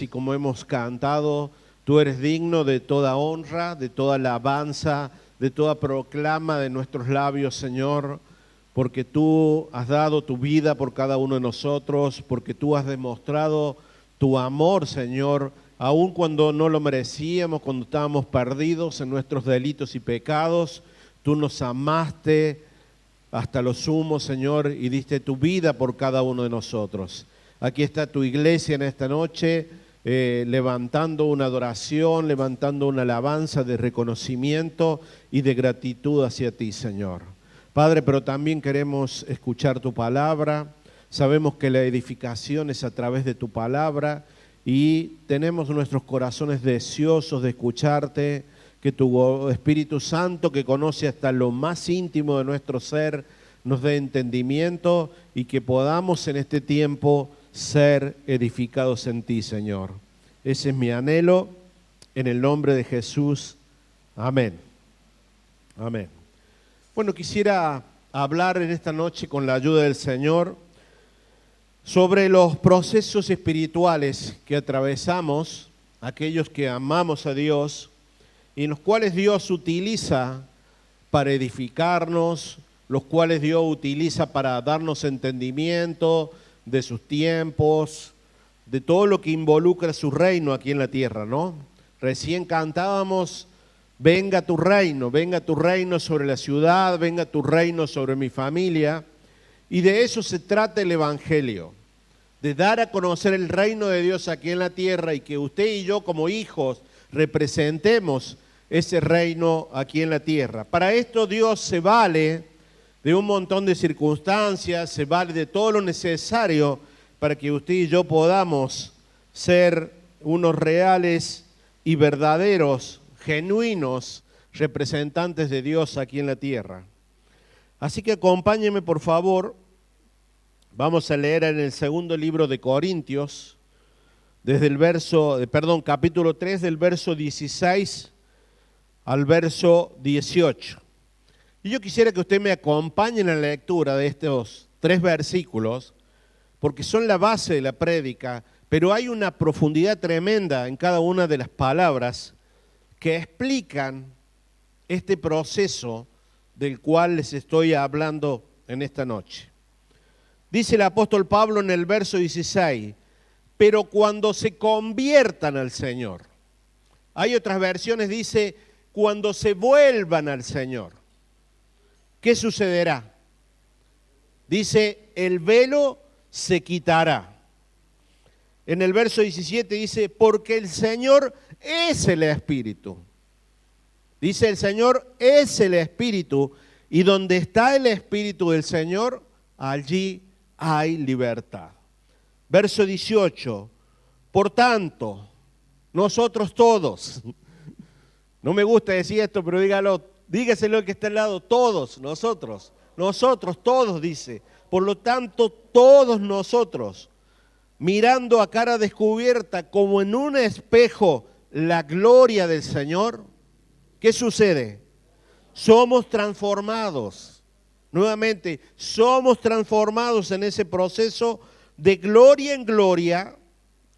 Y como hemos cantado, tú eres digno de toda honra, de toda alabanza, de toda proclama de nuestros labios, Señor, porque tú has dado tu vida por cada uno de nosotros, porque tú has demostrado tu amor, Señor, aun cuando no lo merecíamos, cuando estábamos perdidos en nuestros delitos y pecados, tú nos amaste hasta lo sumo, Señor, y diste tu vida por cada uno de nosotros. Aquí está tu iglesia en esta noche, levantando una adoración, levantando una alabanza de reconocimiento y de gratitud hacia ti, Señor. Padre, pero también queremos escuchar tu palabra. Sabemos que la edificación es a través de tu palabra y tenemos nuestros corazones deseosos de escucharte, que tu Espíritu Santo, que conoce hasta lo más íntimo de nuestro ser, nos dé entendimiento y que podamos en este tiempo ser edificados en ti, Señor. Ese es mi anhelo, en el nombre de Jesús. Amén. Amén. Bueno, quisiera hablar en esta noche con la ayuda del Señor sobre los procesos espirituales que atravesamos, aquellos que amamos a Dios, y en los cuales Dios utiliza para edificarnos, los cuales Dios utiliza para darnos entendimiento de sus tiempos, de todo lo que involucra su reino aquí en la tierra, ¿no? Recién cantábamos, venga tu reino sobre la ciudad, venga tu reino sobre mi familia, y de eso se trata el Evangelio, de dar a conocer el reino de Dios aquí en la tierra y que usted y yo como hijos representemos ese reino aquí en la tierra. Para esto Dios se vale de un montón de circunstancias, se vale de todo lo necesario para que usted y yo podamos ser unos reales y verdaderos, genuinos representantes de Dios aquí en la tierra. Así que acompáñenme, por favor. Vamos a leer en el segundo libro de Corintios, desde el capítulo 3, del verso 16 al verso 18. Y yo quisiera que usted me acompañe en la lectura de estos 3 versículos, porque son la base de la prédica, pero hay una profundidad tremenda en cada una de las palabras que explican este proceso del cual les estoy hablando en esta noche. Dice el apóstol Pablo en el verso 16, pero cuando se conviertan al Señor. Hay otras versiones, dice, cuando se vuelvan al Señor. ¿Qué sucederá? Dice, el velo se quitará. En el verso 17 dice, porque el Señor es el Espíritu. Dice, el Señor es el Espíritu, y donde está el Espíritu del Señor, allí hay libertad. Verso 18, por tanto, nosotros todos, no me gusta decir esto, pero dígaselo al que está al lado, todos, nosotros, todos, dice. Por lo tanto, todos nosotros, mirando a cara descubierta como en un espejo la gloria del Señor, ¿qué sucede? Somos transformados. Nuevamente, somos transformados en ese proceso de gloria en gloria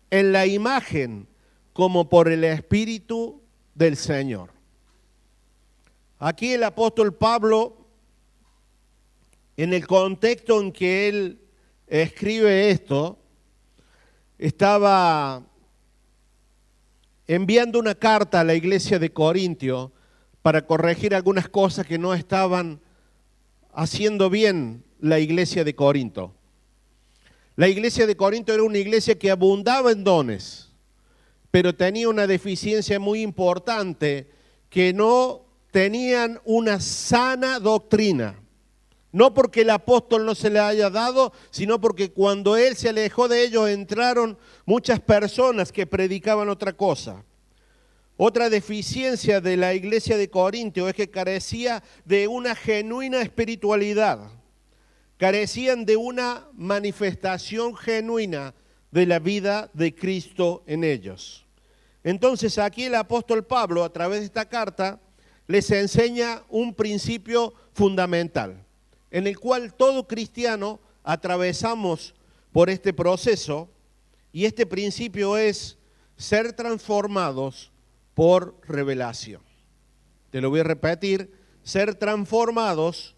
en la imagen como por el Espíritu del Señor. Aquí el apóstol Pablo, en el contexto en que él escribe esto, estaba enviando una carta a la iglesia de Corintio para corregir algunas cosas que no estaban haciendo bien la iglesia de Corinto. La iglesia de Corinto era una iglesia que abundaba en dones, pero tenía una deficiencia muy importante, que no tenían una sana doctrina. No porque el apóstol no se le haya dado, sino porque cuando él se alejó de ellos entraron muchas personas que predicaban otra cosa. Otra deficiencia de la iglesia de Corinto es que carecía de una genuina espiritualidad. Carecían de una manifestación genuina de la vida de Cristo en ellos. Entonces aquí el apóstol Pablo, a través de esta carta, les enseña un principio fundamental, en el cual todo cristiano atravesamos por este proceso, y este principio es ser transformados por revelación. Te lo voy a repetir, ser transformados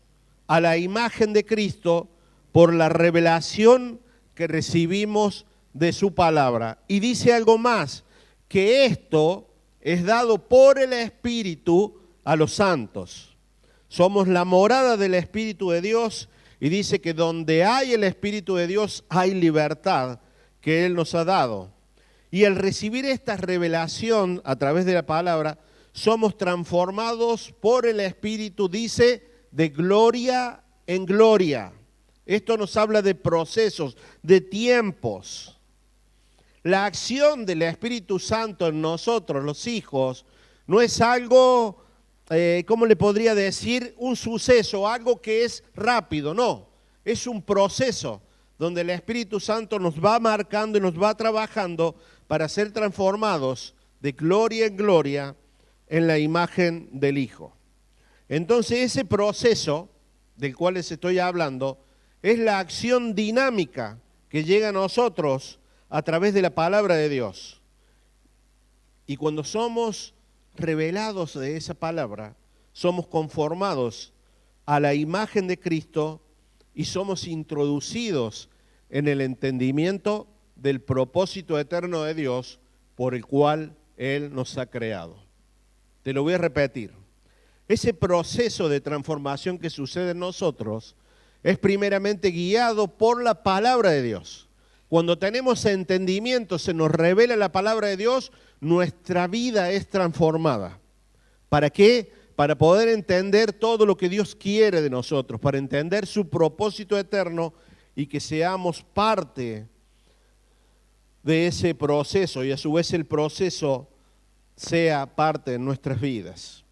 a la imagen de Cristo por la revelación que recibimos de su palabra. Y dice algo más, que esto es dado por el Espíritu a los santos. Somos la morada del Espíritu de Dios y dice que donde hay el Espíritu de Dios hay libertad que Él nos ha dado. Y al recibir esta revelación a través de la palabra, somos transformados por el Espíritu, dice, de gloria en gloria. Esto nos habla de procesos, de tiempos. La acción del Espíritu Santo en nosotros, los hijos, no es algo, ¿cómo le podría decir? Un suceso, algo que es rápido, no. Es un proceso donde el Espíritu Santo nos va marcando y nos va trabajando para ser transformados de gloria en gloria en la imagen del Hijo. Entonces ese proceso del cual les estoy hablando es la acción dinámica que llega a nosotros a través de la palabra de Dios. Y cuando somos revelados de esa palabra, somos conformados a la imagen de Cristo y somos introducidos en el entendimiento del propósito eterno de Dios por el cual Él nos ha creado. Te lo voy a repetir. Ese proceso de transformación que sucede en nosotros es primeramente guiado por la palabra de Dios. Cuando tenemos entendimiento, se nos revela la palabra de Dios, nuestra vida es transformada. ¿Para qué? Para poder entender todo lo que Dios quiere de nosotros, para entender su propósito eterno y que seamos parte de ese proceso y a su vez el proceso sea parte de nuestras vidas.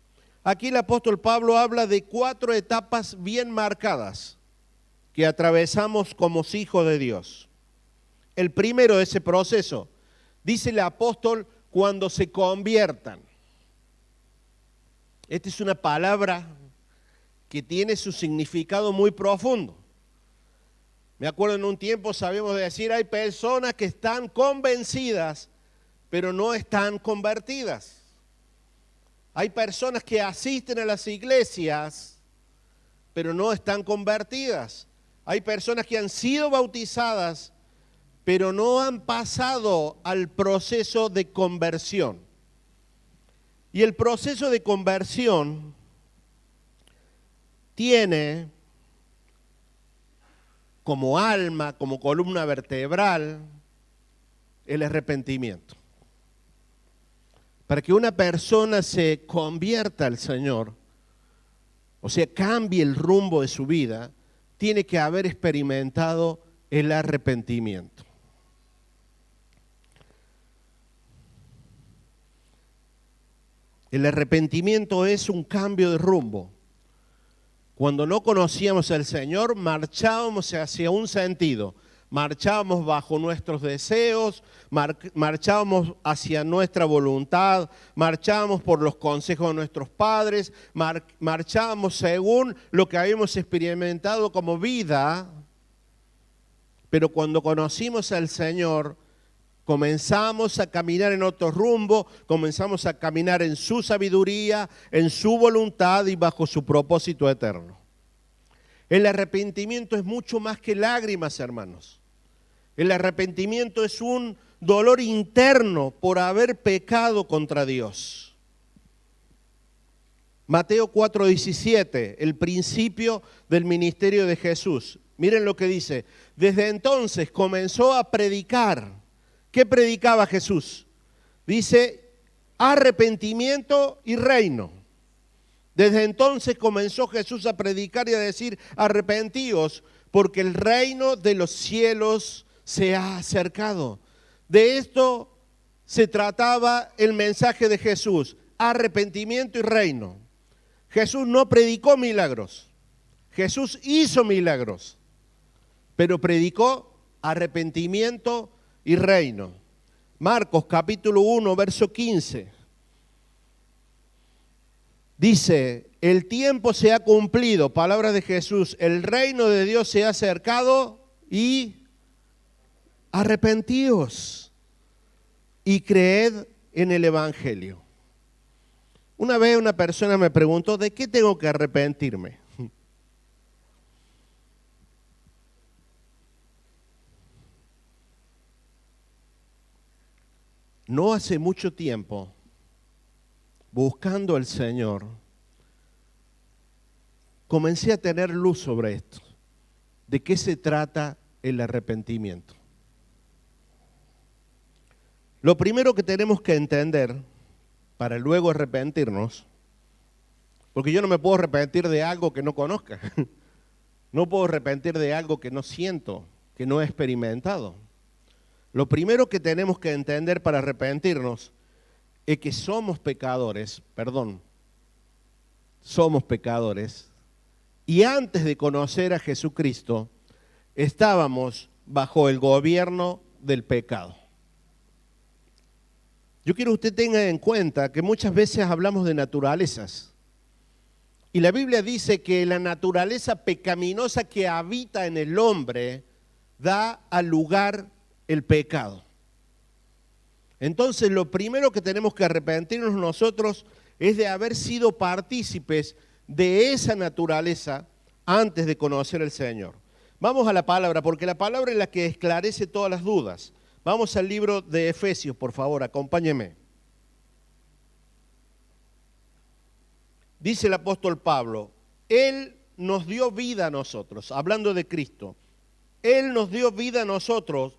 Aquí el apóstol Pablo habla de 4 etapas bien marcadas que atravesamos como hijos de Dios. El primero de ese proceso, dice el apóstol, cuando se conviertan. Esta es una palabra que tiene su significado muy profundo. Me acuerdo en un tiempo sabíamos decir, hay personas que están convencidas, pero no están convertidas. Hay personas que asisten a las iglesias, pero no están convertidas. Hay personas que han sido bautizadas, pero no han pasado al proceso de conversión. Y el proceso de conversión tiene como alma, como columna vertebral, el arrepentimiento. Para que una persona se convierta al Señor, o sea, cambie el rumbo de su vida, tiene que haber experimentado el arrepentimiento. El arrepentimiento es un cambio de rumbo. Cuando no conocíamos al Señor, marchábamos hacia un sentido. Marchábamos bajo nuestros deseos, marchábamos hacia nuestra voluntad, marchábamos por los consejos de nuestros padres, marchábamos según lo que habíamos experimentado como vida. Pero cuando conocimos al Señor, comenzamos a caminar en otro rumbo, comenzamos a caminar en su sabiduría, en su voluntad y bajo su propósito eterno. El arrepentimiento es mucho más que lágrimas, hermanos. El arrepentimiento es un dolor interno por haber pecado contra Dios. Mateo 4:17, el principio del ministerio de Jesús. Miren lo que dice. Desde entonces comenzó a predicar. ¿Qué predicaba Jesús? Dice, arrepentimiento y reino. Desde entonces comenzó Jesús a predicar y a decir, arrepentíos, porque el reino de los cielos se ha acercado. De esto se trataba el mensaje de Jesús, arrepentimiento y reino. Jesús no predicó milagros, Jesús hizo milagros, pero predicó arrepentimiento y reino. Marcos capítulo 1, verso 15. Dice, el tiempo se ha cumplido, palabras de Jesús, el reino de Dios se ha acercado y arrepentíos. y creed en el Evangelio. Una vez una persona me preguntó, ¿de qué tengo que arrepentirme? No hace mucho tiempo, buscando al Señor, comencé a tener luz sobre esto. ¿De qué se trata el arrepentimiento? Lo primero que tenemos que entender para luego arrepentirnos, porque yo no me puedo arrepentir de algo que no conozca, no puedo arrepentir de algo que no siento, que no he experimentado. Lo primero que tenemos que entender para arrepentirnos es que somos pecadores, somos pecadores, y antes de conocer a Jesucristo, estábamos bajo el gobierno del pecado. Yo quiero que usted tenga en cuenta que muchas veces hablamos de naturalezas. Y la Biblia dice que la naturaleza pecaminosa que habita en el hombre da al lugar el pecado. Entonces, lo primero que tenemos que arrepentirnos nosotros es de haber sido partícipes de esa naturaleza antes de conocer al Señor. Vamos a la palabra, porque la palabra es la que esclarece todas las dudas. Vamos al libro de Efesios, por favor, acompáñeme. Dice el apóstol Pablo, Él nos dio vida a nosotros, hablando de Cristo. Él nos dio vida a nosotros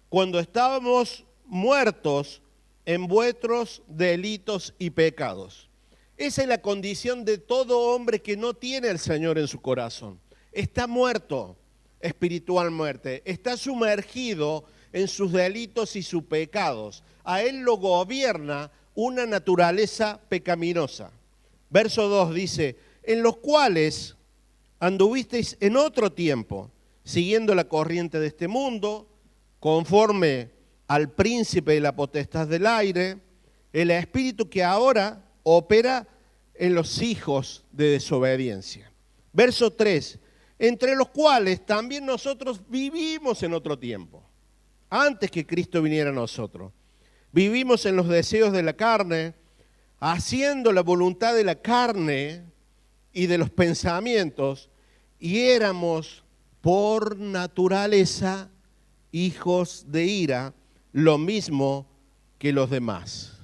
cuando estábamos muertos en vuestros delitos y pecados. Esa es la condición de todo hombre que no tiene al Señor en su corazón. Está muerto, espiritual muerte, está sumergido en sus delitos y sus pecados. A él lo gobierna una naturaleza pecaminosa. Verso 2 dice, en los cuales anduvisteis en otro tiempo, siguiendo la corriente de este mundo, conforme al príncipe de la potestad del aire, el espíritu que ahora opera en los hijos de desobediencia. Verso 3, entre los cuales también nosotros vivimos en otro tiempo, antes que Cristo viniera a nosotros. Vivimos en los deseos de la carne, haciendo la voluntad de la carne y de los pensamientos, y éramos por naturaleza hijos de ira, lo mismo que los demás.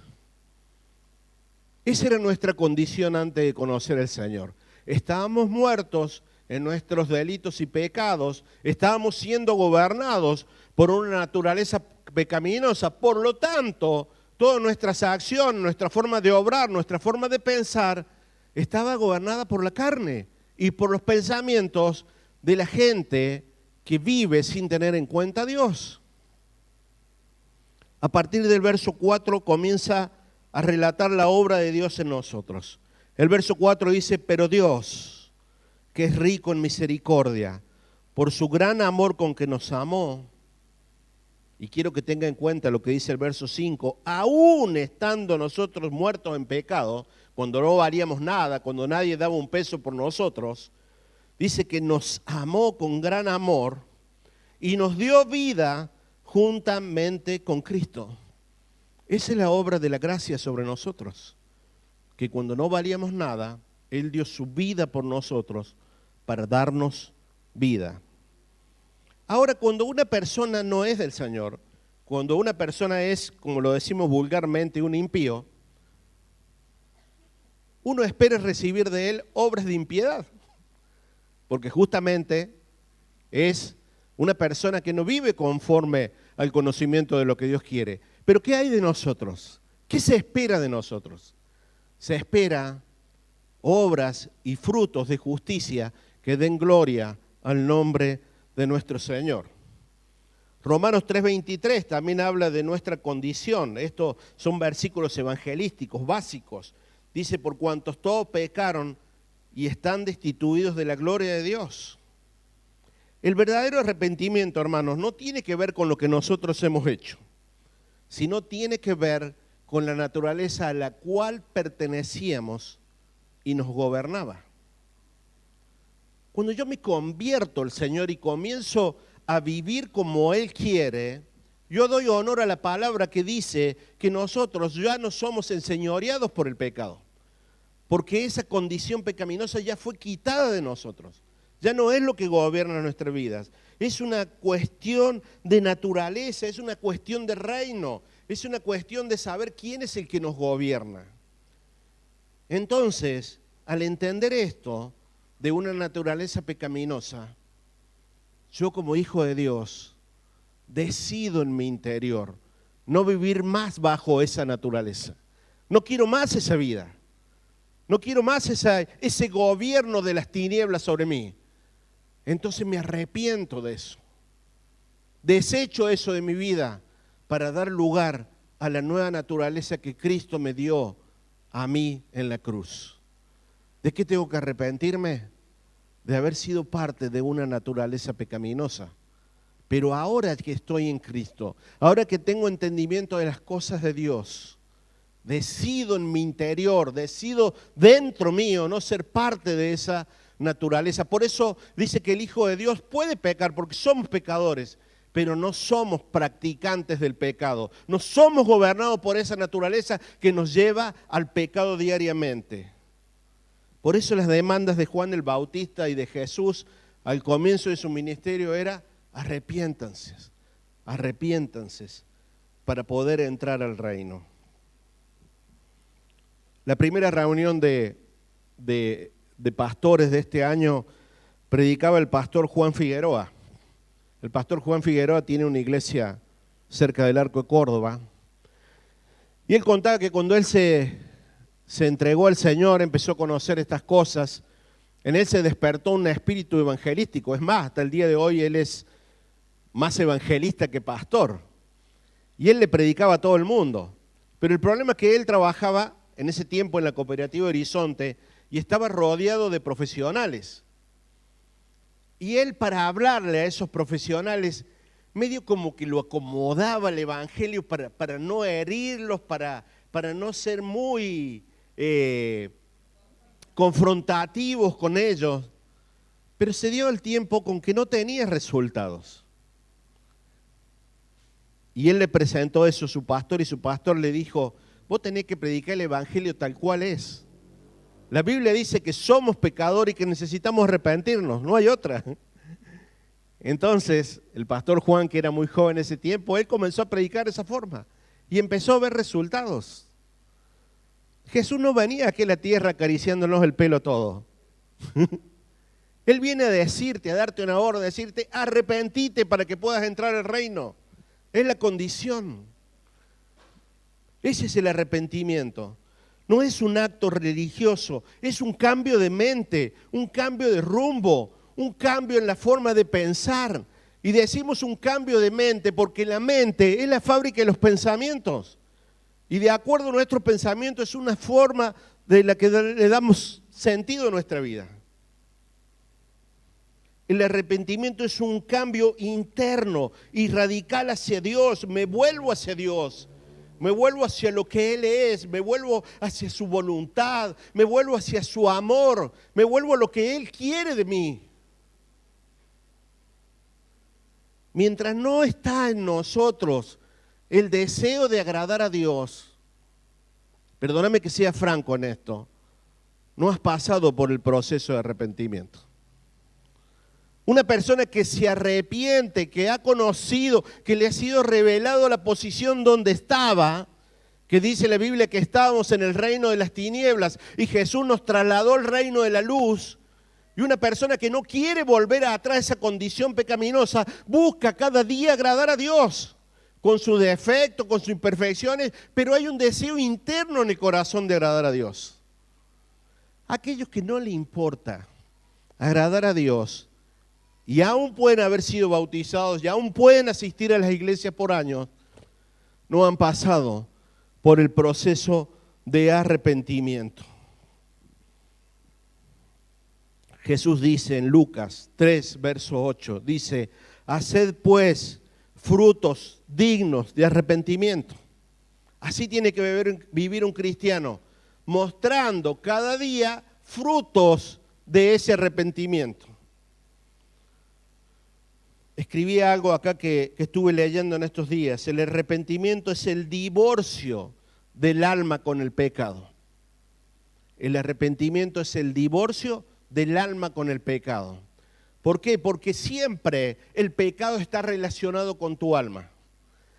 Esa era nuestra condición antes de conocer al Señor. Estábamos muertos en nuestros delitos y pecados, estábamos siendo gobernados por una naturaleza pecaminosa. Por lo tanto, todas nuestras acciones, nuestra forma de obrar, nuestra forma de pensar, estaba gobernada por la carne y por los pensamientos de la gente que vive sin tener en cuenta a Dios. A partir del verso 4 comienza a relatar la obra de Dios en nosotros. El verso 4 dice, pero Dios, que es rico en misericordia, por su gran amor con que nos amó, y quiero que tenga en cuenta lo que dice el verso 5, aún estando nosotros muertos en pecado, cuando no valíamos nada, cuando nadie daba un peso por nosotros, dice que nos amó con gran amor y nos dio vida juntamente con Cristo. Esa es la obra de la gracia sobre nosotros, que cuando no valíamos nada, Él dio su vida por nosotros para darnos vida. Ahora, cuando una persona no es del Señor, cuando una persona es, como lo decimos vulgarmente, un impío, uno espera recibir de él obras de impiedad, porque justamente es una persona que no vive conforme al conocimiento de lo que Dios quiere. Pero ¿qué hay de nosotros? ¿Qué se espera de nosotros? Se espera obras y frutos de justicia que den gloria al nombre de nuestro Señor. Romanos 3:23 también habla de nuestra condición. Estos son versículos evangelísticos básicos. Dice, por cuantos todos pecaron y están destituidos de la gloria de Dios. El verdadero arrepentimiento, hermanos, no tiene que ver con lo que nosotros hemos hecho, sino tiene que ver con la naturaleza a la cual pertenecíamos y nos gobernaba. Cuando yo me convierto al Señor y comienzo a vivir como Él quiere, Yo doy honor a la palabra que dice que nosotros ya no somos enseñoreados por el pecado, porque esa condición pecaminosa ya fue quitada de nosotros. Ya no es lo que gobierna nuestras vidas. Es una cuestión de naturaleza, es una cuestión de reino, es una cuestión de saber quién es el que nos gobierna. Entonces, al entender esto de una naturaleza pecaminosa, yo como hijo de Dios decido en mi interior no vivir más bajo esa naturaleza. No quiero más esa vida. No quiero más ese gobierno de las tinieblas sobre mí. Entonces me arrepiento de eso. Desecho eso de mi vida para dar lugar a la nueva naturaleza que Cristo me dio a mí en la cruz. ¿De qué tengo que arrepentirme? De haber sido parte de una naturaleza pecaminosa. Pero ahora que estoy en Cristo, ahora que tengo entendimiento de las cosas de Dios, decido en mi interior, decido dentro mío no ser parte de esa naturaleza. Por eso dice que el Hijo de Dios puede pecar, porque somos pecadores, pero no somos practicantes del pecado. No somos gobernados por esa naturaleza que nos lleva al pecado diariamente. Por eso las demandas de Juan el Bautista y de Jesús al comienzo de su ministerio era: arrepiéntanse, arrepiéntanse para poder entrar al reino. La primera reunión de pastores de este año predicaba el pastor Juan Figueroa. El pastor Juan Figueroa tiene una iglesia cerca del Arco de Córdoba. Y él contaba que cuando él se entregó al Señor, empezó a conocer estas cosas, en él se despertó un espíritu evangelístico. Es más, hasta el día de hoy él es más evangelista que pastor. Y él le predicaba a todo el mundo. Pero el problema es que él trabajaba en ese tiempo en la Cooperativa Horizonte y estaba rodeado de profesionales. Y él, para hablarle a esos profesionales, medio como que lo acomodaba el evangelio para no herirlos, para no ser muy confrontativos con ellos. Pero se dio el tiempo con que no tenía resultados. Y él le presentó eso a su pastor y su pastor le dijo: vos tenés que predicar el evangelio tal cual es. La Biblia dice que somos pecadores y que necesitamos arrepentirnos, no hay otra. Entonces, el pastor Juan, que era muy joven en ese tiempo, él comenzó a predicar de esa forma y empezó a ver resultados. Jesús no venía aquí a la tierra acariciándonos el pelo todo. Él viene a decirte, a darte una orden, a decirte: arrepentite para que puedas entrar al reino. Es la condición. Ese es el arrepentimiento. No es un acto religioso, es un cambio de mente, un cambio de rumbo, un cambio en la forma de pensar. Y decimos un cambio de mente porque la mente es la fábrica de los pensamientos. Y de acuerdo a nuestro pensamiento es una forma de la que le damos sentido a nuestra vida. El arrepentimiento es un cambio interno y radical hacia Dios. Me vuelvo hacia Dios. Me vuelvo hacia lo que Él es, me vuelvo hacia su voluntad, me vuelvo hacia su amor, me vuelvo a lo que Él quiere de mí. Mientras no está en nosotros el deseo de agradar a Dios, perdóname que sea franco en esto, no has pasado por el proceso de arrepentimiento. Una persona que se arrepiente, que ha conocido, que le ha sido revelado la posición donde estaba, que dice la Biblia que estábamos en el reino de las tinieblas y Jesús nos trasladó al reino de la luz. Y una persona que no quiere volver atrás a esa condición pecaminosa, busca cada día agradar a Dios, con sus defectos, con sus imperfecciones, pero hay un deseo interno en el corazón de agradar a Dios. Aquellos que no le importa agradar a Dios, y aún pueden haber sido bautizados, y aún pueden asistir a las iglesias por años, no han pasado por el proceso de arrepentimiento. Jesús dice en Lucas 3, verso 8, dice: haced pues frutos dignos de arrepentimiento. Así tiene que vivir un cristiano, mostrando cada día frutos de ese arrepentimiento. Escribí algo acá que estuve leyendo en estos días. El arrepentimiento es el divorcio del alma con el pecado. El arrepentimiento es el divorcio del alma con el pecado. ¿Por qué? Porque siempre el pecado está relacionado con tu alma.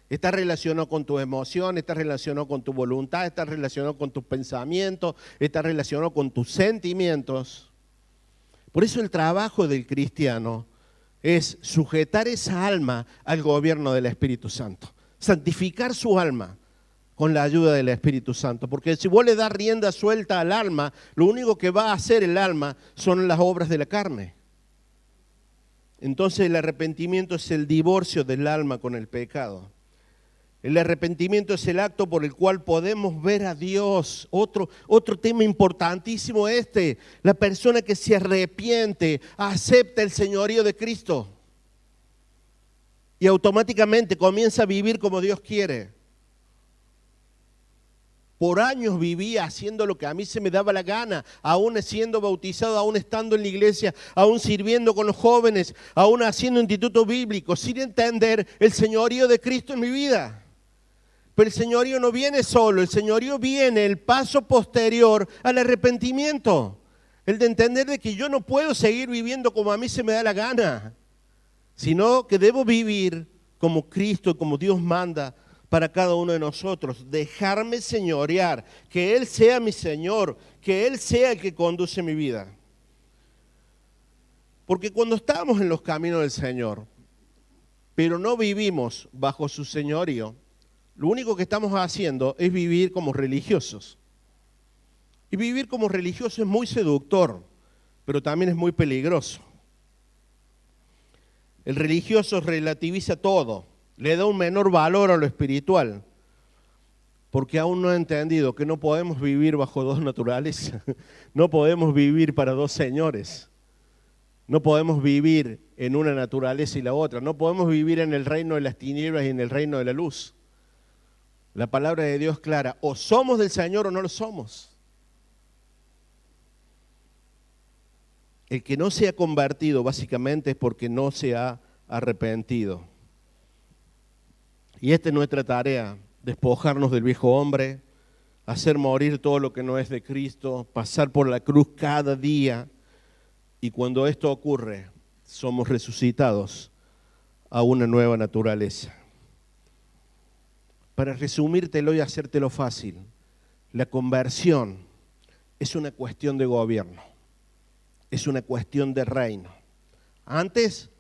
Está relacionado con tus emociones, está relacionado con tu voluntad, está relacionado con tus pensamientos, está relacionado con tus sentimientos. Por eso el trabajo del cristiano es sujetar esa alma al gobierno del Espíritu Santo. Santificar su alma con la ayuda del Espíritu Santo. Porque si vos le das rienda suelta al alma, lo único que va a hacer el alma son las obras de la carne. Entonces el arrepentimiento es el divorcio del alma con el pecado. El arrepentimiento es el acto por el cual podemos ver a Dios. Otro tema importantísimo la persona que se arrepiente, acepta el señorío de Cristo y automáticamente comienza a vivir como Dios quiere. Por años viví haciendo lo que a mí se me daba la gana, aún siendo bautizado, aún estando en la iglesia, aún sirviendo con los jóvenes, aún haciendo instituto bíblico, sin entender el señorío de Cristo en mi vida. Pero el señorío no viene solo, el señorío viene el paso posterior al arrepentimiento. El de entender de que yo no puedo seguir viviendo como a mí se me da la gana, sino que debo vivir como Cristo, como Dios manda para cada uno de nosotros. Dejarme señorear, que Él sea mi Señor, que Él sea el que conduce mi vida. Porque cuando estamos en los caminos del Señor, pero no vivimos bajo su señorío, lo único que estamos haciendo es vivir como religiosos. Y vivir como religioso es muy seductor, pero también es muy peligroso. El religioso relativiza todo, le da un menor valor a lo espiritual, porque aún no ha entendido que no podemos vivir bajo dos naturalezas, no podemos vivir para dos señores, no podemos vivir en una naturaleza y la otra, no podemos vivir en el reino de las tinieblas y en el reino de la luz. La palabra de Dios es clara, o somos del Señor o no lo somos. El que no se ha convertido básicamente es porque no se ha arrepentido. Y esta es nuestra tarea, despojarnos del viejo hombre, hacer morir todo lo que no es de Cristo, pasar por la cruz cada día. Y cuando esto ocurre, somos resucitados a una nueva naturaleza. Para resumírtelo y hacértelo fácil, la conversión es una cuestión de gobierno, es una cuestión de reino. Antes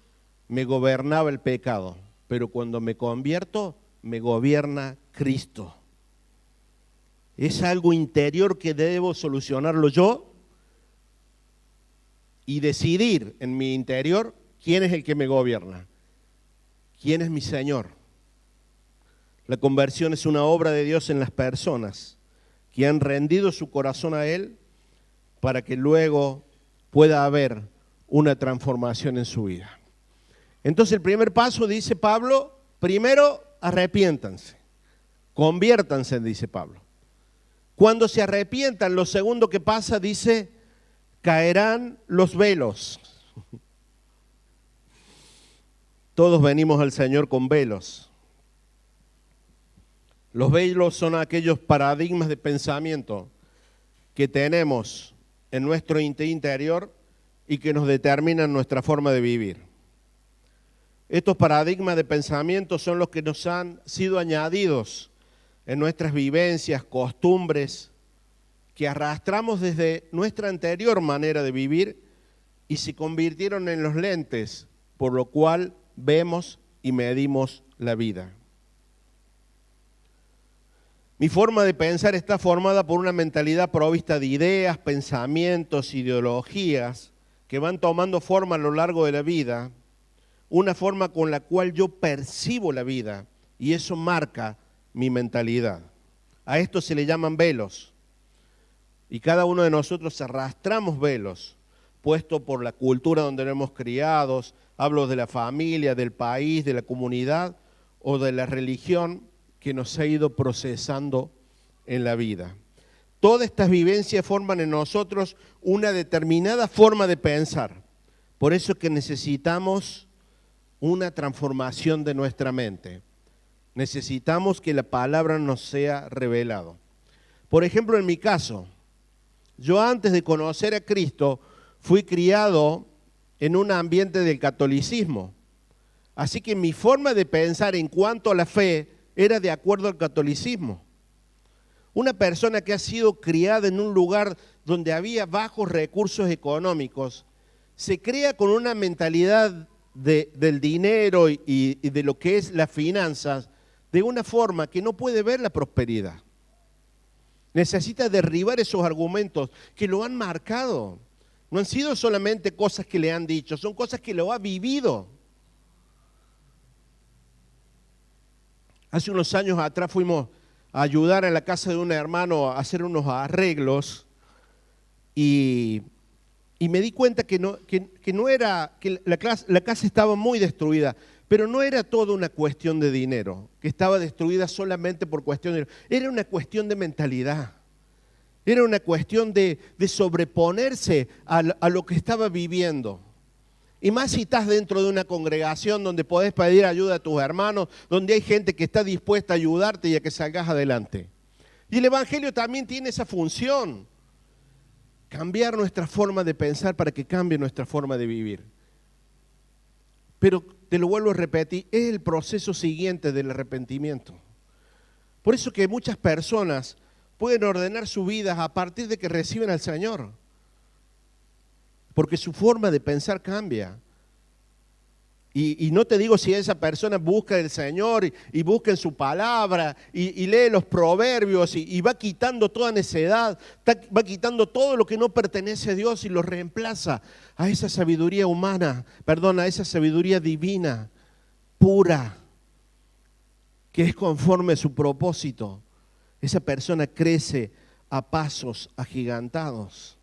me gobernaba el pecado, pero cuando me convierto, me gobierna Cristo. Es algo interior que debo solucionarlo yo y decidir en mi interior quién es el que me gobierna, quién es mi Señor. La conversión es una obra de Dios en las personas que han rendido su corazón a Él para que luego pueda haber una transformación en su vida. Entonces el primer paso, dice Pablo, primero arrepiéntanse, conviértanse, dice Pablo. Cuando se arrepientan, lo segundo que pasa, dice, caerán los velos. Todos venimos al Señor con velos. Los velos son aquellos paradigmas de pensamiento que tenemos en nuestro interior y que nos determinan nuestra forma de vivir. Estos paradigmas de pensamiento son los que nos han sido añadidos en nuestras vivencias, costumbres, que arrastramos desde nuestra anterior manera de vivir y se convirtieron en los lentes por lo cual vemos y medimos la vida. Mi forma de pensar está formada por una mentalidad provista de ideas, pensamientos, ideologías que van tomando forma a lo largo de la vida, una forma con la cual yo percibo la vida y eso marca mi mentalidad. A esto se le llaman velos y cada uno de nosotros arrastramos velos puestos por la cultura donde nos hemos criado, hablo de la familia, del país, de la comunidad o de la religión que nos ha ido procesando en la vida. Todas estas vivencias forman en nosotros una determinada forma de pensar. Por eso es que necesitamos una transformación de nuestra mente. Necesitamos que la palabra nos sea revelado. Por ejemplo, en mi caso, yo antes de conocer a Cristo fui criado en un ambiente del catolicismo. Así que mi forma de pensar en cuanto a la fe era de acuerdo al catolicismo. Una persona que ha sido criada en un lugar donde había bajos recursos económicos, se crea con una mentalidad del dinero y de lo que es las finanzas de una forma que no puede ver la prosperidad. Necesita derribar esos argumentos que lo han marcado. No han sido solamente cosas que le han dicho, son cosas que lo ha vivido. Hace unos años atrás fuimos a ayudar en la casa de un hermano a hacer unos arreglos y me di cuenta que la casa estaba muy destruida, pero no era toda una cuestión de dinero, que estaba destruida solamente por cuestión de dinero. Era una cuestión de mentalidad, era una cuestión de sobreponerse a lo que estaba viviendo. Y más si estás dentro de una congregación donde podés pedir ayuda a tus hermanos, donde hay gente que está dispuesta a ayudarte y a que salgas adelante. Y el Evangelio también tiene esa función, cambiar nuestra forma de pensar para que cambie nuestra forma de vivir. Pero te lo vuelvo a repetir, es el proceso siguiente del arrepentimiento. Por eso que muchas personas pueden ordenar su vida a partir de que reciben al Señor. Porque su forma de pensar cambia. Y no te digo si esa persona busca el Señor y busca en su palabra y lee los proverbios y va quitando toda necedad, va quitando todo lo que no pertenece a Dios y lo reemplaza a esa sabiduría humana, a esa sabiduría divina, pura, que es conforme a su propósito. Esa persona crece a pasos agigantados.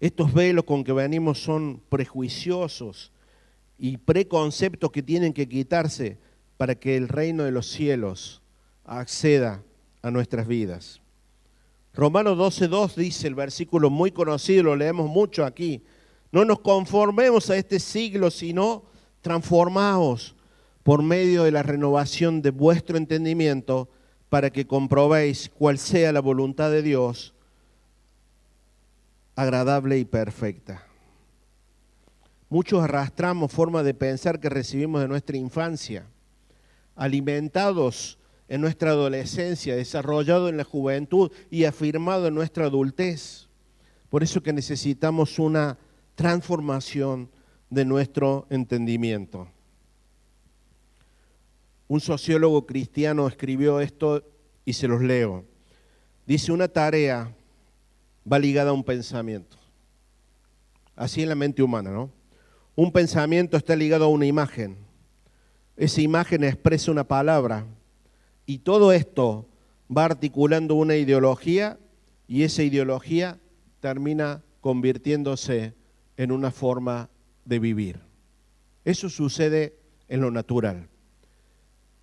Estos velos con que venimos son prejuiciosos y preconceptos que tienen que quitarse para que el reino de los cielos acceda a nuestras vidas. Romanos 12:2 dice el versículo muy conocido, lo leemos mucho aquí. No nos conformemos a este siglo, sino transformaos por medio de la renovación de vuestro entendimiento para que comprobéis cuál sea la voluntad de Dios, agradable y perfecta. Muchos arrastramos formas de pensar que recibimos de nuestra infancia, alimentados en nuestra adolescencia, desarrollados en la juventud y afirmados en nuestra adultez. Por eso que necesitamos una transformación de nuestro entendimiento. Un sociólogo cristiano escribió esto y se los leo. Dice, una tarea va ligada a un pensamiento. Así en la mente humana, ¿no? Un pensamiento está ligado a una imagen. Esa imagen expresa una palabra. Y todo esto va articulando una ideología y esa ideología termina convirtiéndose en una forma de vivir. Eso sucede en lo natural.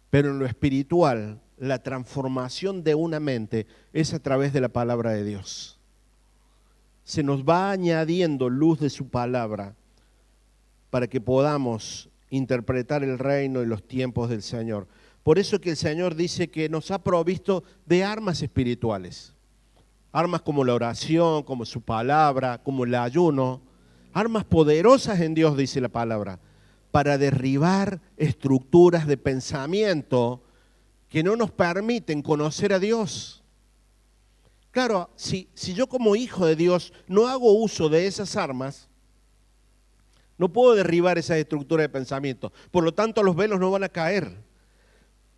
Pero en lo espiritual, la transformación de una mente es a través de la palabra de Dios. Se nos va añadiendo luz de su palabra para que podamos interpretar el reino y los tiempos del Señor. Por eso que el Señor dice que nos ha provisto de armas espirituales. Armas como la oración, como su palabra, como el ayuno. Armas poderosas en Dios, dice la palabra, para derribar estructuras de pensamiento que no nos permiten conocer a Dios. Claro, si yo como hijo de Dios no hago uso de esas armas, no puedo derribar esa estructura de pensamiento. Por lo tanto, los velos no van a caer.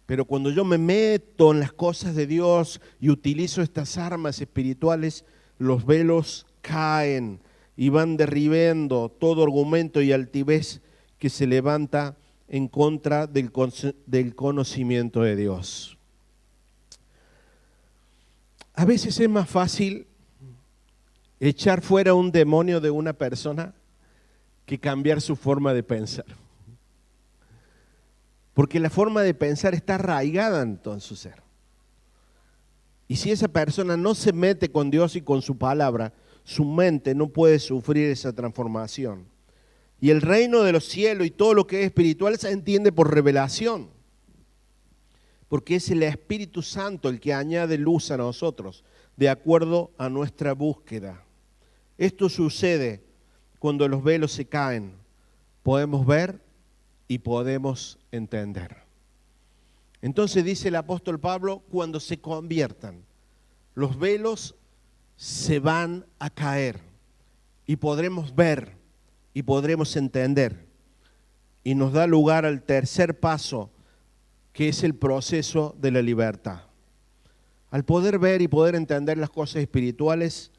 Pero cuando yo me meto en las cosas de Dios y utilizo estas armas espirituales, los velos caen y van derribando todo argumento y altivez que se levanta en contra del conocimiento de Dios. A veces es más fácil echar fuera un demonio de una persona que cambiar su forma de pensar. Porque la forma de pensar está arraigada en todo su ser. Y si esa persona no se mete con Dios y con su palabra, su mente no puede sufrir esa transformación. Y el reino de los cielos y todo lo que es espiritual se entiende por revelación, porque es el Espíritu Santo el que añade luz a nosotros, de acuerdo a nuestra búsqueda. Esto sucede cuando los velos se caen. Podemos ver y podemos entender. Entonces dice el apóstol Pablo, cuando se conviertan, los velos se van a caer y podremos ver y podremos entender. Y nos da lugar al tercer paso, que es el proceso de la libertad. Al poder ver y poder entender las cosas espirituales,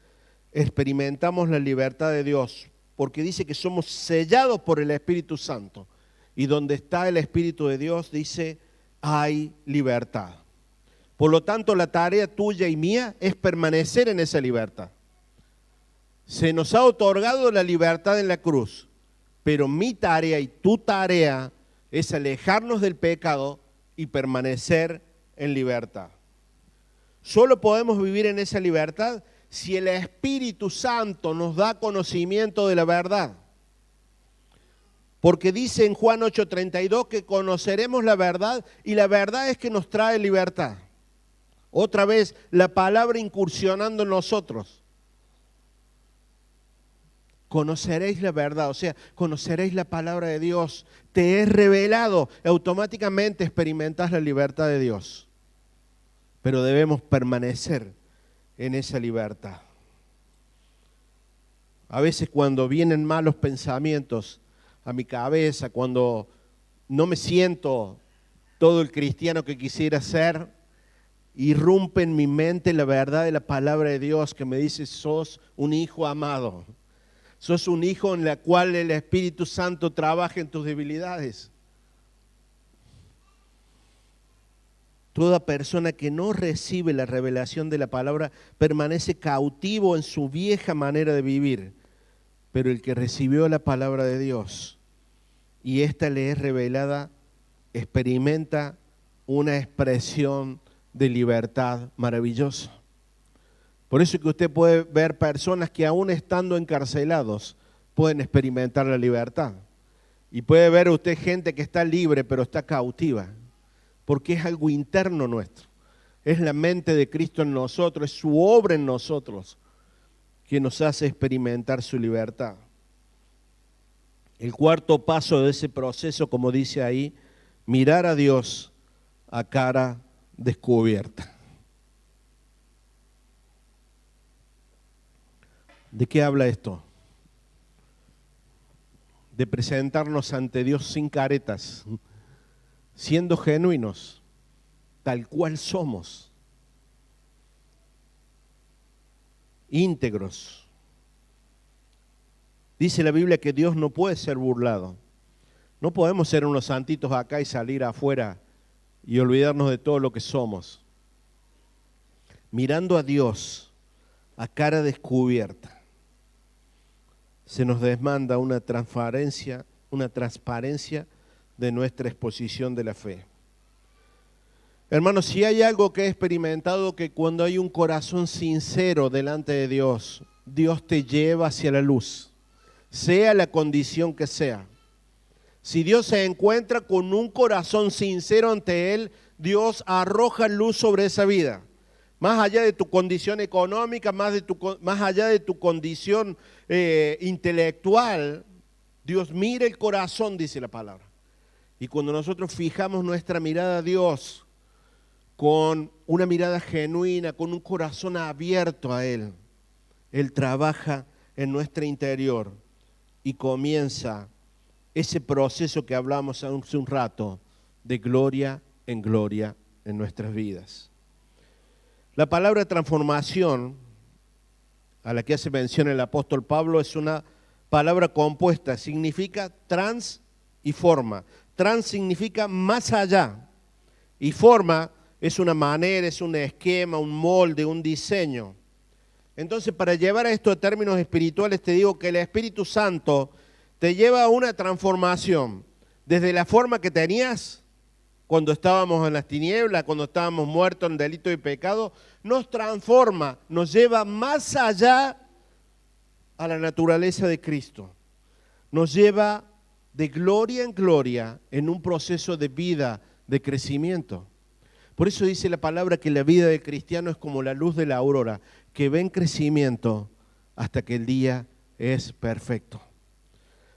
experimentamos la libertad de Dios, porque dice que somos sellados por el Espíritu Santo. Y donde está el Espíritu de Dios, dice, hay libertad. Por lo tanto, la tarea tuya y mía es permanecer en esa libertad. Se nos ha otorgado la libertad en la cruz, pero mi tarea y tu tarea es alejarnos del pecado y permanecer en libertad. Solo podemos vivir en esa libertad si el Espíritu Santo nos da conocimiento de la verdad. Porque dice en Juan 8:32 que conoceremos la verdad y la verdad es que nos trae libertad. Otra vez la palabra incursionando en nosotros. Conoceréis la verdad, o sea, conoceréis la palabra de Dios. Te es revelado, automáticamente experimentás la libertad de Dios. Pero debemos permanecer en esa libertad. A veces cuando vienen malos pensamientos a mi cabeza, cuando no me siento todo el cristiano que quisiera ser, irrumpe en mi mente la verdad de la palabra de Dios que me dice, sos un hijo amado. Sos un hijo en la cual el Espíritu Santo trabaja en tus debilidades. Toda persona que no recibe la revelación de la palabra permanece cautivo en su vieja manera de vivir. Pero el que recibió la palabra de Dios y ésta le es revelada, experimenta una expresión de libertad maravillosa. Por eso es que usted puede ver personas que aún estando encarcelados pueden experimentar la libertad. Y puede ver usted gente que está libre pero está cautiva. Porque es algo interno nuestro. Es la mente de Cristo en nosotros, es su obra en nosotros que nos hace experimentar su libertad. El cuarto paso de ese proceso, como dice ahí, mirar a Dios a cara descubierta. ¿De qué habla esto? De presentarnos ante Dios sin caretas, siendo genuinos, tal cual somos, íntegros. Dice la Biblia que Dios no puede ser burlado. No podemos ser unos santitos acá y salir afuera y olvidarnos de todo lo que somos. Mirando a Dios a cara descubierta, se nos demanda una transparencia de nuestra exposición de la fe. Hermanos, si hay algo que he experimentado, que cuando hay un corazón sincero delante de Dios, Dios te lleva hacia la luz, sea la condición que sea. Si Dios se encuentra con un corazón sincero ante Él, Dios arroja luz sobre esa vida. Más allá de tu condición económica, más allá de tu condición intelectual, Dios mira el corazón, dice la palabra. Y cuando nosotros fijamos nuestra mirada a Dios con una mirada genuina, con un corazón abierto a Él, Él trabaja en nuestro interior y comienza ese proceso que hablamos hace un rato, de gloria en nuestras vidas. La palabra transformación, a la que hace mención el apóstol Pablo, es una palabra compuesta, significa trans y forma. Trans significa más allá y forma es una manera, es un esquema, un molde, un diseño. Entonces, para llevar a esto a términos espirituales, te digo que el Espíritu Santo te lleva a una transformación desde la forma que tenías cuando estábamos en las tinieblas, cuando estábamos muertos en delito y pecado, nos transforma, nos lleva más allá a la naturaleza de Cristo. Nos lleva de gloria en gloria en un proceso de vida, de crecimiento. Por eso dice la palabra que la vida del cristiano es como la luz de la aurora, que va en crecimiento hasta que el día es perfecto.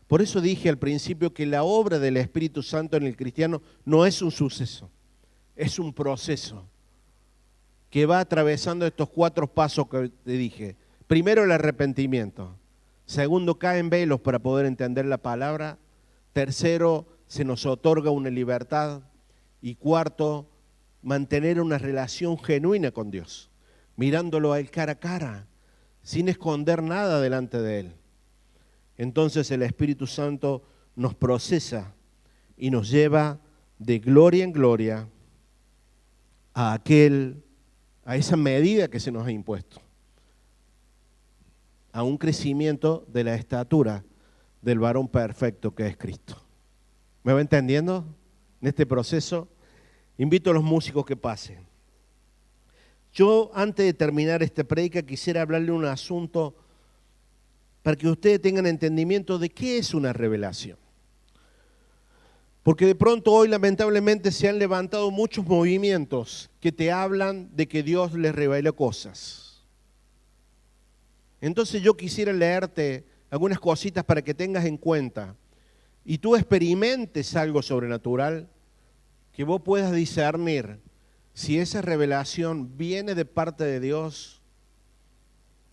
Por eso dije al principio que la obra del Espíritu Santo en el cristiano no es un suceso, es un proceso que va atravesando estos 4 pasos que te dije. Primero, el arrepentimiento. Segundo, caen velos para poder entender la palabra. Tercero, se nos otorga una libertad. Y cuarto, mantener una relación genuina con Dios, mirándolo a Él cara a cara, sin esconder nada delante de Él. Entonces el Espíritu Santo nos procesa y nos lleva de gloria en gloria a esa medida que se nos ha impuesto, a un crecimiento de la estatura del varón perfecto que es Cristo. ¿Me va entendiendo? En este proceso, invito a los músicos que pasen. Yo, antes de terminar esta prédica, quisiera hablarle un asunto para que ustedes tengan entendimiento de qué es una revelación. Porque de pronto hoy lamentablemente se han levantado muchos movimientos que te hablan de que Dios les revela cosas. Entonces yo quisiera leerte algunas cositas para que tengas en cuenta y tú experimentes algo sobrenatural, que vos puedas discernir si esa revelación viene de parte de Dios,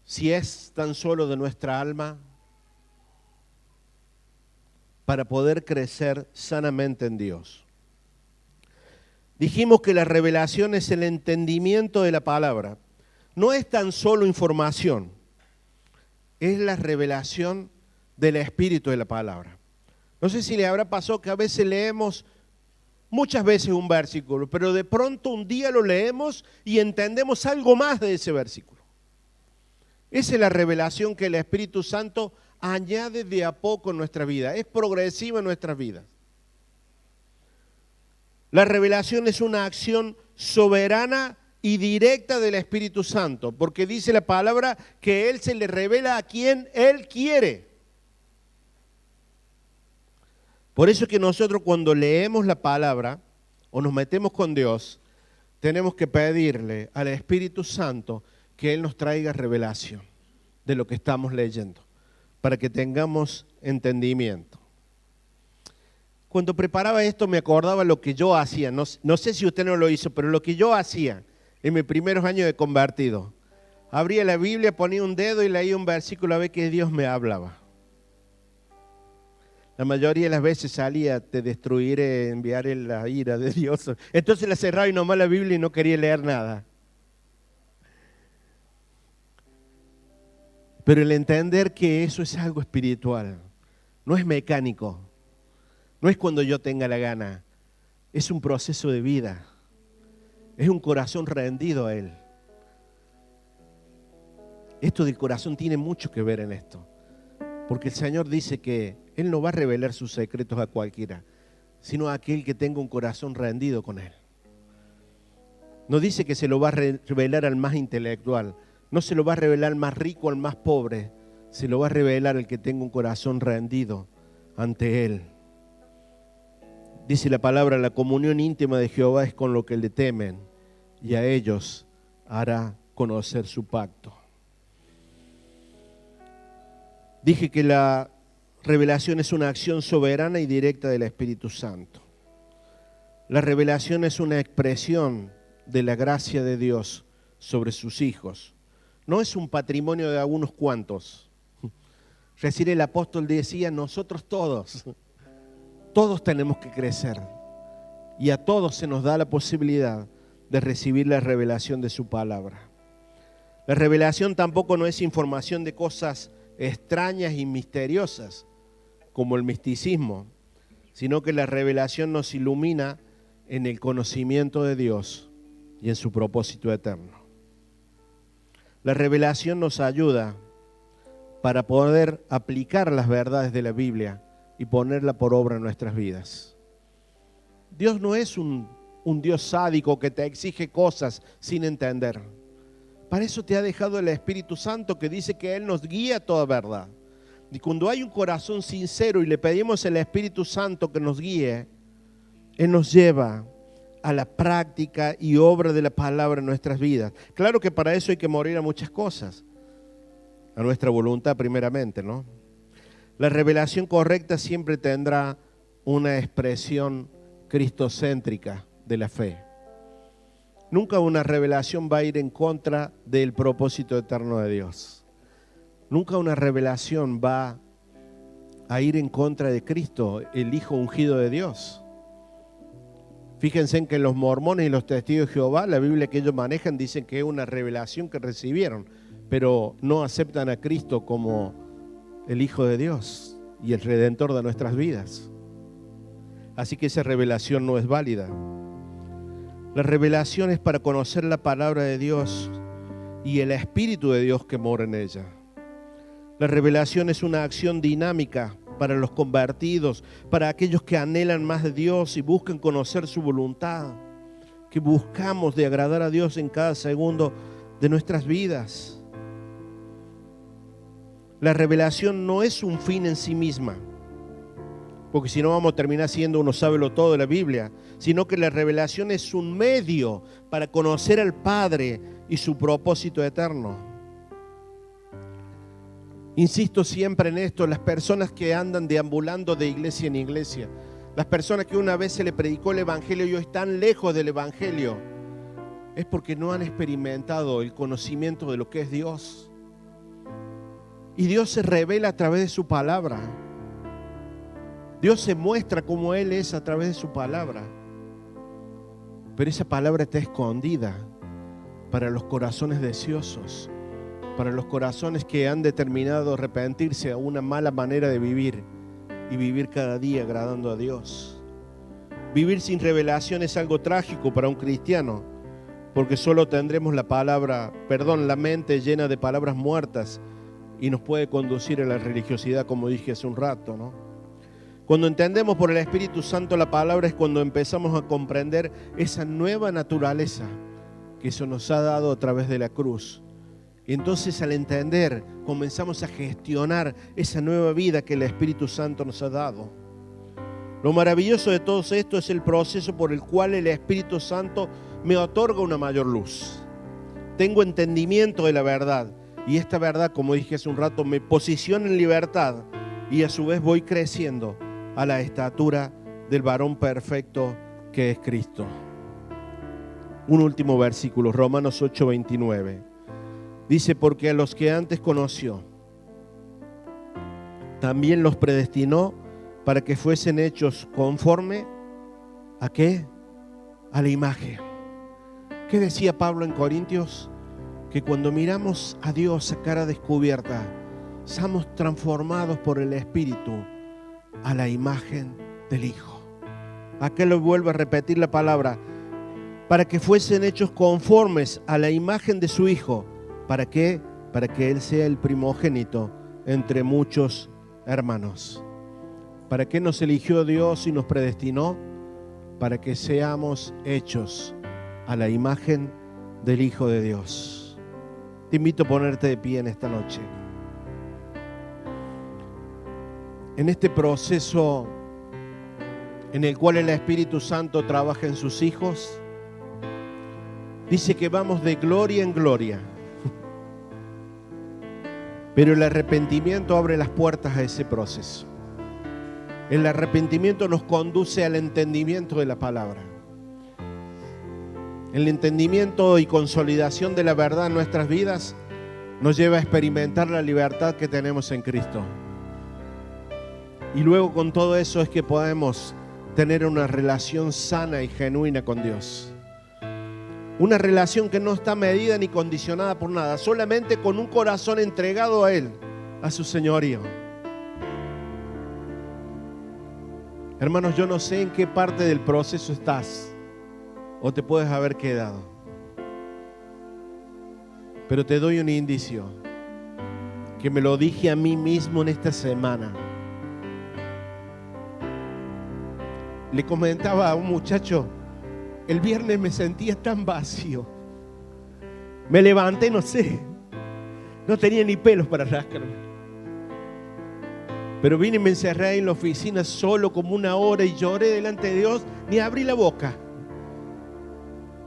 si es tan solo de nuestra alma, para poder crecer sanamente en Dios. Dijimos que la revelación es el entendimiento de la palabra. No es tan solo información, es la revelación del espíritu de la palabra. No sé si le habrá pasado que a veces leemos muchas veces un versículo, pero de pronto un día lo leemos y entendemos algo más de ese versículo. Esa es la revelación que el Espíritu Santo añade de a poco en nuestra vida, es progresiva en nuestras vidas. La revelación es una acción soberana y directa del Espíritu Santo, porque dice la palabra que Él se le revela a quien Él quiere. Por eso es que nosotros cuando leemos la palabra o nos metemos con Dios, tenemos que pedirle al Espíritu Santo que Él nos traiga revelación de lo que estamos leyendo, para que tengamos entendimiento. Cuando preparaba esto me acordaba lo que yo hacía, no sé si usted no lo hizo, pero lo que yo hacía en mis primeros años de convertido. Abría la Biblia, ponía un dedo y leía un versículo a ver qué Dios me hablaba. La mayoría de las veces salía, te destruiré, enviaré la ira de Dios. Entonces la cerraba y nomás la Biblia y no quería leer nada. Pero el entender que eso es algo espiritual, no es mecánico, no es cuando yo tenga la gana, es un proceso de vida, es un corazón rendido a Él. Esto del corazón tiene mucho que ver en esto, porque el Señor dice que Él no va a revelar sus secretos a cualquiera, sino a aquel que tenga un corazón rendido con Él. No dice que se lo va a revelar al más intelectual, no se lo va a revelar al más rico, al más pobre, se lo va a revelar al que tenga un corazón rendido ante Él. Dice la palabra, la comunión íntima de Jehová es con los que le temen, y a ellos hará conocer su pacto. Dije que la revelación es una acción soberana y directa del Espíritu Santo. La revelación es una expresión de la gracia de Dios sobre sus hijos. No es un patrimonio de algunos cuantos. Recién el apóstol decía, nosotros todos tenemos que crecer. Y a todos se nos da la posibilidad de recibir la revelación de su palabra. La revelación tampoco no es información de cosas extrañas y misteriosas, como el misticismo, sino que la revelación nos ilumina en el conocimiento de Dios y en su propósito eterno. La revelación nos ayuda para poder aplicar las verdades de la Biblia y ponerla por obra en nuestras vidas. Dios no es un Dios sádico que te exige cosas sin entender. Para eso te ha dejado el Espíritu Santo, que dice que Él nos guía a toda verdad. Y cuando hay un corazón sincero y le pedimos al Espíritu Santo que nos guíe, Él nos lleva a la práctica y obra de la palabra en nuestras vidas. Claro que para eso hay que morir a muchas cosas. A nuestra voluntad primeramente, ¿no? La revelación correcta siempre tendrá una expresión cristocéntrica de la fe. Nunca una revelación va a ir en contra del propósito eterno de Dios. Nunca una revelación va a ir en contra de Cristo, el Hijo ungido de Dios. Fíjense en que los mormones y los testigos de Jehová, la Biblia que ellos manejan, dicen que es una revelación que recibieron, pero no aceptan a Cristo como el Hijo de Dios y el Redentor de nuestras vidas. Así que esa revelación no es válida. La revelación es para conocer la palabra de Dios y el Espíritu de Dios que mora en ella. La revelación es una acción dinámica para los convertidos, para aquellos que anhelan más de Dios y buscan conocer su voluntad, que buscamos de agradar a Dios en cada segundo de nuestras vidas. La revelación no es un fin en sí misma, porque si no vamos a terminar siendo uno sábelo todo de la Biblia, sino que la revelación es un medio para conocer al Padre y su propósito eterno. Insisto siempre en esto, las personas que andan deambulando de iglesia en iglesia, las personas que una vez se le predicó el Evangelio y hoy están lejos del Evangelio, es porque no han experimentado el conocimiento de lo que es Dios. Y Dios se revela a través de su palabra. Dios se muestra como Él es a través de su palabra. Pero esa palabra está escondida para los corazones deseosos, para los corazones que han determinado arrepentirse a una mala manera de vivir y vivir cada día agradando a Dios. Vivir sin revelación es algo trágico para un cristiano, porque solo tendremos la mente llena de palabras muertas y nos puede conducir a la religiosidad, como dije hace un rato, ¿no? Cuando entendemos por el Espíritu Santo la palabra es cuando empezamos a comprender esa nueva naturaleza que eso nos ha dado a través de la cruz. Y entonces al entender comenzamos a gestionar esa nueva vida que el Espíritu Santo nos ha dado. Lo maravilloso de todo esto es el proceso por el cual el Espíritu Santo me otorga una mayor luz. Tengo entendimiento de la verdad y esta verdad, como dije hace un rato, me posiciona en libertad y a su vez voy creciendo a la estatura del varón perfecto que es Cristo. Un último versículo, Romanos 8:29. Dice, porque a los que antes conoció, también los predestinó para que fuesen hechos conforme ¿a qué? A la imagen. ¿Qué decía Pablo en Corintios? Que cuando miramos a Dios a cara descubierta, somos transformados por el Espíritu a la imagen del Hijo. Acá lo vuelvo a repetir la palabra, para que fuesen hechos conformes a la imagen de su Hijo. ¿Para qué? Para que Él sea el primogénito entre muchos hermanos. ¿Para qué nos eligió Dios y nos predestinó? Para que seamos hechos a la imagen del Hijo de Dios. Te invito a ponerte de pie en esta noche. En este proceso en el cual el Espíritu Santo trabaja en sus hijos, dice que vamos de gloria en gloria. Pero el arrepentimiento abre las puertas a ese proceso. El arrepentimiento nos conduce al entendimiento de la palabra. El entendimiento y consolidación de la verdad en nuestras vidas nos lleva a experimentar la libertad que tenemos en Cristo. Y luego con todo eso es que podemos tener una relación sana y genuina con Dios. Una relación que no está medida ni condicionada por nada, solamente con un corazón entregado a Él, a su señorío. Hermanos, yo no sé en qué parte del proceso estás o te puedes haber quedado, pero te doy un indicio que me lo dije a mí mismo en esta semana. Le comentaba a un muchacho, el viernes me sentía tan vacío, Me levanté, no sé, no tenía ni pelos para rascarme. Pero vine y me encerré ahí en la oficina solo como 1 hora y lloré delante de Dios, ni abrí la boca.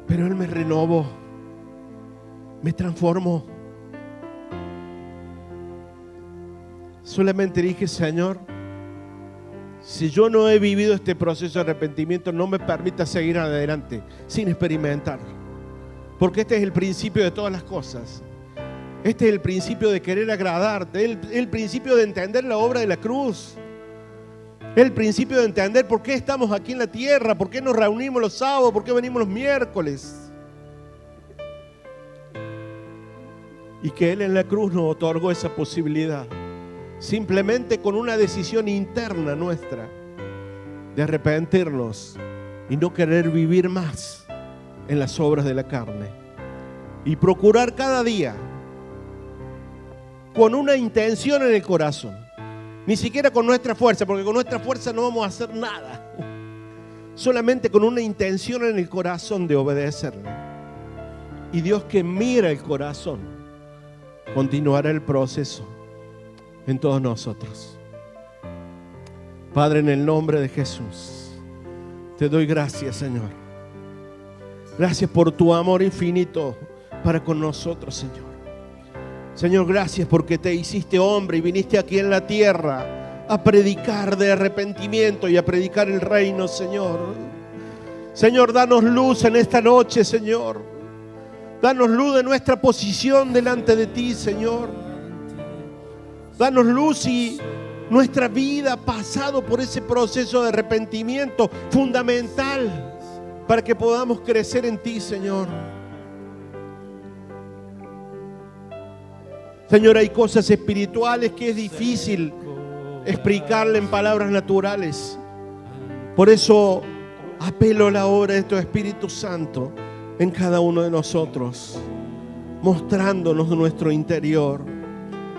Pero Él me renovó, me transformó. Solamente dije, Señor, si yo no he vivido este proceso de arrepentimiento, no me permita seguir adelante sin experimentarlo. Porque este es el principio de todas las cosas. Este es el principio de querer agradarte, el principio de entender la obra de la cruz, el principio de entender por qué estamos aquí en la tierra, por qué nos reunimos los sábados, por qué venimos los miércoles. Y que Él en la cruz nos otorgó esa posibilidad, simplemente con una decisión interna nuestra de arrepentirnos y no querer vivir más en las obras de la carne y procurar cada día con una intención en el corazón, ni siquiera con nuestra fuerza, porque con nuestra fuerza no vamos a hacer nada, solamente con una intención en el corazón de obedecerle. Y Dios, que mira el corazón, continuará el proceso en todos nosotros. Padre, en el nombre de Jesús, te doy gracias, Señor. Gracias por tu amor infinito para con nosotros, Señor. Señor, gracias porque te hiciste hombre y viniste aquí en la tierra a predicar de arrepentimiento y a predicar el reino, Señor. Señor, danos luz en esta noche, Señor. Danos luz de nuestra posición delante de ti, Señor. Danos luz y nuestra vida ha pasado por ese proceso de arrepentimiento fundamental para que podamos crecer en ti, Señor. Señor, hay cosas espirituales que es difícil explicarle en palabras naturales. Por eso apelo a la obra de tu Espíritu Santo en cada uno de nosotros, mostrándonos nuestro interior,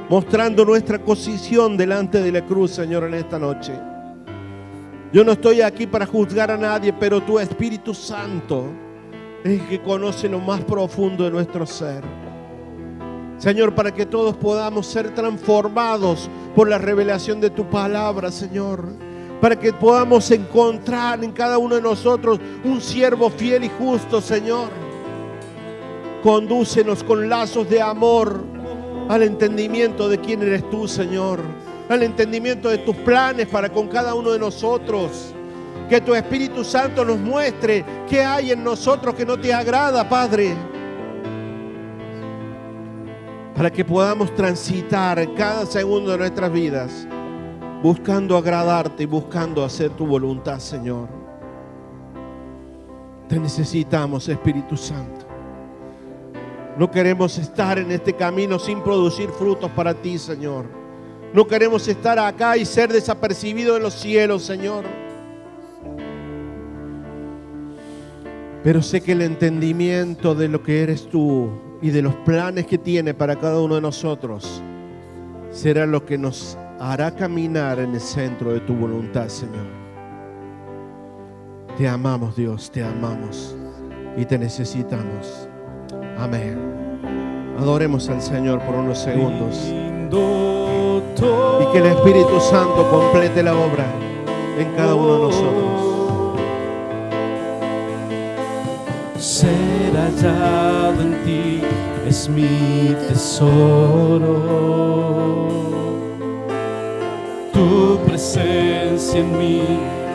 mostrando nuestra posición delante de la cruz, Señor, en esta noche. Yo no estoy aquí para juzgar a nadie, pero tu Espíritu Santo es el que conoce lo más profundo de nuestro ser. Señor, para que todos podamos ser transformados por la revelación de tu palabra, Señor. Para que podamos encontrar en cada uno de nosotros un siervo fiel y justo, Señor. Condúcenos con lazos de amor al entendimiento de quién eres tú, Señor. Al entendimiento de tus planes para con cada uno de nosotros. Que tu Espíritu Santo nos muestre qué hay en nosotros que no te agrada, Padre. Para que podamos transitar cada segundo de nuestras vidas buscando agradarte y buscando hacer tu voluntad, Señor. Te necesitamos, Espíritu Santo. No queremos estar en este camino sin producir frutos para ti, Señor. No queremos estar acá y ser desapercibidos en los cielos, Señor. Pero sé que el entendimiento de lo que eres tú y de los planes que tiene para cada uno de nosotros será lo que nos hará caminar en el centro de tu voluntad, Señor. Te amamos, Dios, te amamos y te necesitamos. Amén. Adoremos al Señor por unos segundos y que el Espíritu Santo complete la obra en cada uno de nosotros. Ser hallado en ti es mi tesoro. Tu presencia en mí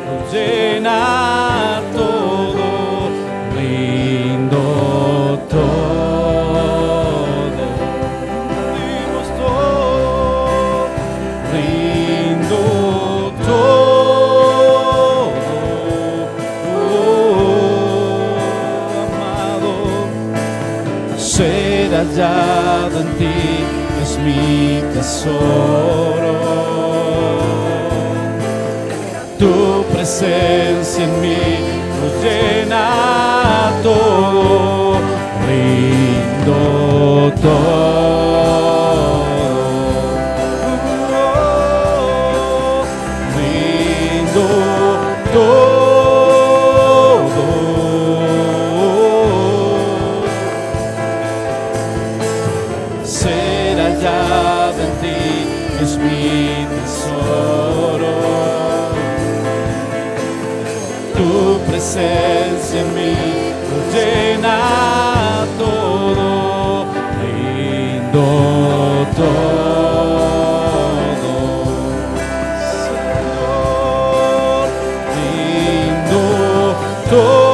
lo llena todo. Rindo todo, dimos todo, rindo todo. Amado, ser hallado en ti es mi tesoro. Tu presencia en mí lo llena todo, rindo todo, rindo todo. es mi tesoro. Tu presencia en mí lo llena todo, rindo todo, Señor, rindo todo.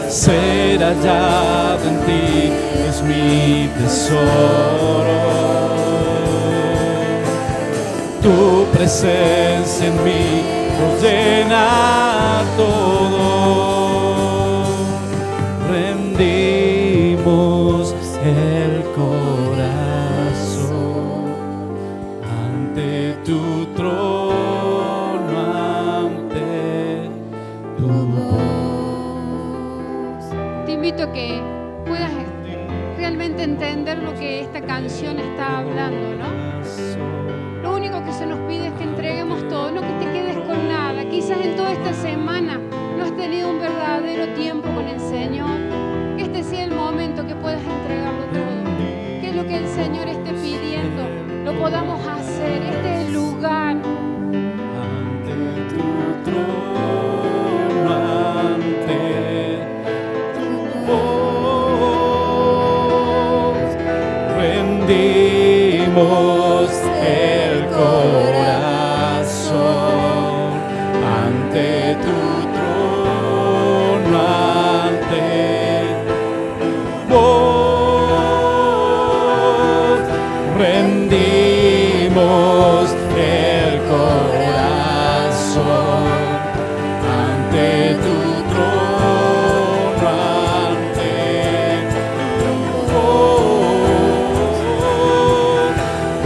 Ser hallado en ti es mi tesoro. Tu presencia en mí lo llena todo. Rendimos el corazón ante tu trono, ante tu voz. Te invito a que puedas realmente entender lo que esta canción está hablando, ¿no? Lo único que se nos pide es que entreguemos todo, no que te quedes con nada. Quizás en toda esta semana no has tenido un verdadero tiempo con el Señor. Que este sea el momento que puedas entregarlo todo. Que es lo que el Señor esté pidiendo, lo podamos hacer. Este es el lugar. Ante tu trono, ante tu voz, rendimos el corazón ante tu trono, ante tu voz, rendimos el corazón ante tu trono, ante tu voz,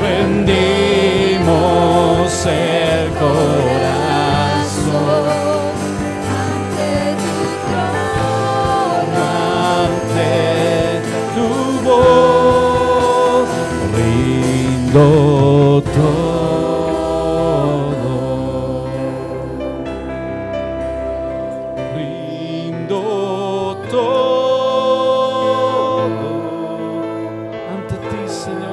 rendimos el corazón ante tu voz, rindo todo, rindo todo ante ti, Señor.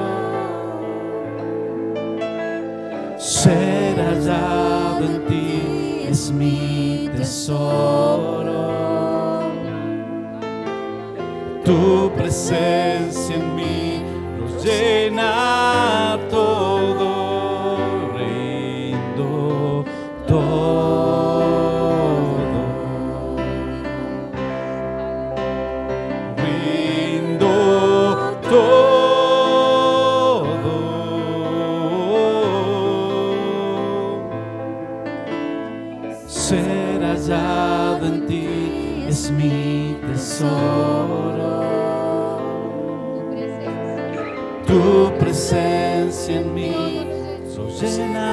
Ser hallado en ti es mi tesoro. Tu presencia en mí lo llena todo, rindo todo, rindo todo. Ser hallado en ti es mi tesoro. Tu presencia en mí lo llena